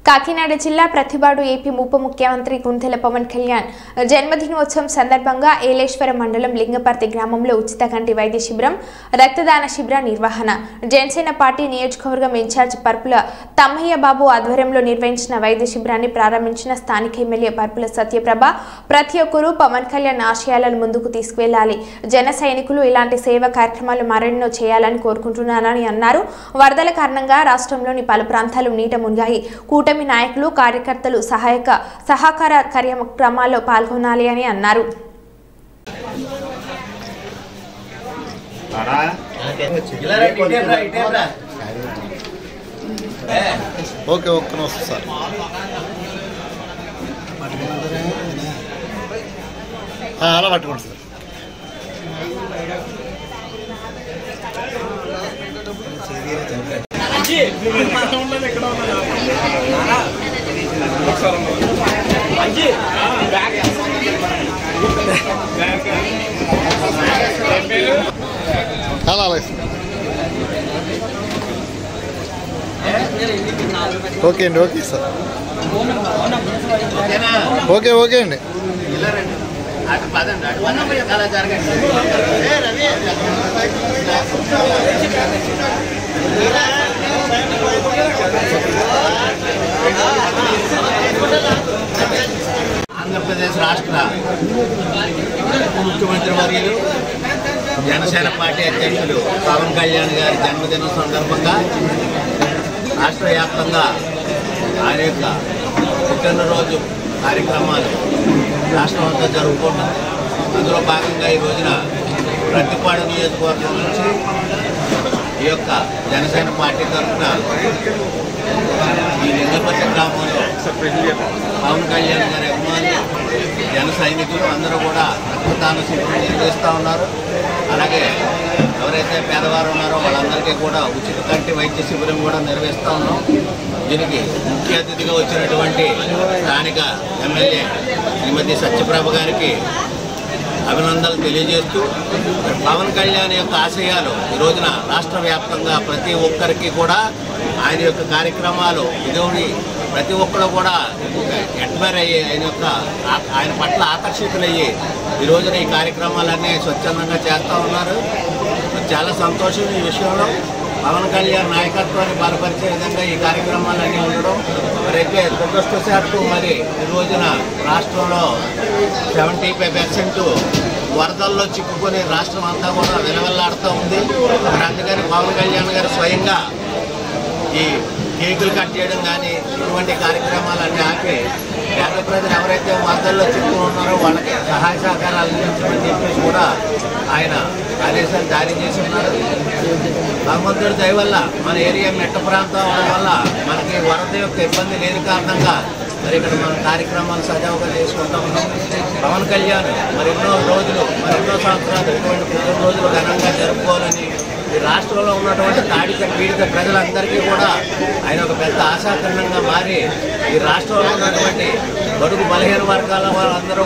కాకినాడ జిల్లా ప్రతిపాడు ఏపీ ఉప ముఖ్యమంత్రి గుంతెల పవన్ కళ్యాణ్ జన్మదినోత్సవం సందర్భంగా ఏలేశ్వరం మండలం లింగపర్తి గ్రామంలో ఉచిత కంటి వైద్య శిబిరం, రక్తదాన శిబిర నిర్వహణ. జనసేన పార్టీ నియోజకవర్గం ఇన్ఛార్జ్ పర్పుల తమ్మయ్య బాబు ఆధ్వర్యంలో నిర్వహించిన వైద్య శిబిరాన్ని ప్రారంభించిన స్థానిక ఎమ్మెల్యే పర్పుల సత్యప్రభ ప్రతి ఒక్కరూ పవన్ కళ్యాణ్ ఆశయాలను ముందుకు తీసుకువెళ్లాలి, జన సైనికులు ఇలాంటి సేవా కార్యక్రమాలు మరెన్నో చేయాలని కోరుకుంటున్నారని అన్నారు. వరదల కారణంగా రాష్ట్రంలోని పలు ప్రాంతాలు నీట మునిగాయి. కూటమి నాయకులు, కార్యకర్తలు సహకార కార్యక్రమాల్లో పాల్గొనాలి అని అన్నారు. ఓకే ఒక్క నిమిషం సార్. అలా పట్టుకోండి సార్. అలా ఓకే అండి. Okay sir. ఓకే అండి. ఆంధ్రప్రదేశ్ రాష్ట్ర ముఖ్యమంత్రి వర్యులు జనసేన పార్టీ అధ్యక్షులు పవన్ కళ్యాణ్ గారి జన్మదినం సందర్భంగా రాష్ట్ర వ్యాప్తంగా ఆయన యొక్క పుట్టినరోజు కార్యక్రమాలు రాష్ట్రం అంతా జరుపుకుంటుంది. అందులో భాగంగా ఈ రోజున ప్రతిపాడు నియోజకవర్గం నుంచి ఈ యొక్క జనసేన పార్టీ తరఫున ఈ లింగపర్తి గ్రామంలో పవన్ కళ్యాణ్ గారి అభిమానులు, జన సైనికులు అందరూ కూడా రక్తదాన శిబిరం నిర్వహిస్తూ ఉన్నారు. అలాగే ఎవరైతే పేదవారు ఉన్నారో వాళ్ళందరికీ కూడా ఉచిత కంటి వైద్య శిబిరం కూడా నిర్వహిస్తూ ఉన్నాం. దీనికి ముఖ్య అతిథిగా వచ్చినటువంటి స్థానిక ఎమ్మెల్యే శ్రీమతి సత్యప్రభ గారికి అభినందనలు తెలియజేస్తూ పవన్ కళ్యాణ్ యొక్క ఆశయాలు ఈ రోజున రాష్ట్ర వ్యాప్తంగా ప్రతి ఒక్కరికి కూడా ఆయన యొక్క కార్యక్రమాలు ఇదోని ప్రతి ఒక్కరు కూడా అడ్మైర్ అయ్యి ఆయన పట్ల ఆకర్షితులయ్యి ఈ రోజున ఈ కార్యక్రమాలన్నీ స్వచ్ఛందంగా చేస్తూ ఉన్నారు. చాలా సంతోషం ఈ విషయంలో. పవన్ కళ్యాణ్ నాయకత్వాన్ని బలపరిచే విధంగా ఈ కార్యక్రమాలన్నీ ఉండడం రేపే దురదృష్టవశాత్తు మరి ఈ రోజున రాష్ట్రంలో 75% వరదల్లో చిక్కుకొని రాష్ట్రం అంతా కూడా వెలవెల్లాడుతూ ఉంది. మరి అందుకని పవన్ కళ్యాణ్ గారు స్వయంగా ఈ కేకులు కట్ చేయడం కానీ ఇటువంటి కార్యక్రమాలన్నీ ఆపి పేద ప్రజలు ఎవరైతే వరదల్లో చిక్కుకుని ఉన్నారో వాళ్ళకి సహాయ సహకారాలు అందించమని చెప్పేసి కూడా ఆయన ఆదేశాలు జారీ చేసి ఉన్నారు. భగవంతుడి దయ వల్ల మన ఏరియా మెట్ట ప్రాంతం వల్ల మనకి వరద యొక్క ఇబ్బంది లేని కారణంగా మరి ఇక్కడ మన కార్యక్రమాలు సజావుగా చేసుకుంటూ ఉన్నాం. పవన్ కళ్యాణ్ మరెన్నో సంవత్సరాలు ఇటువంటి పుట్టినరోజులు ఘనంగా జరుపుకోవాలని ఈ రాష్ట్రంలో ఉన్నటువంటి తాడిత పీడిత ప్రజలందరికీ కూడా ఆయన ఒక పెద్ద ఆశాకిరణంగా మారి ఈ రాష్ట్రంలో ఉన్నటువంటి బడుగు బలహీన వర్గాల వాళ్ళందరూ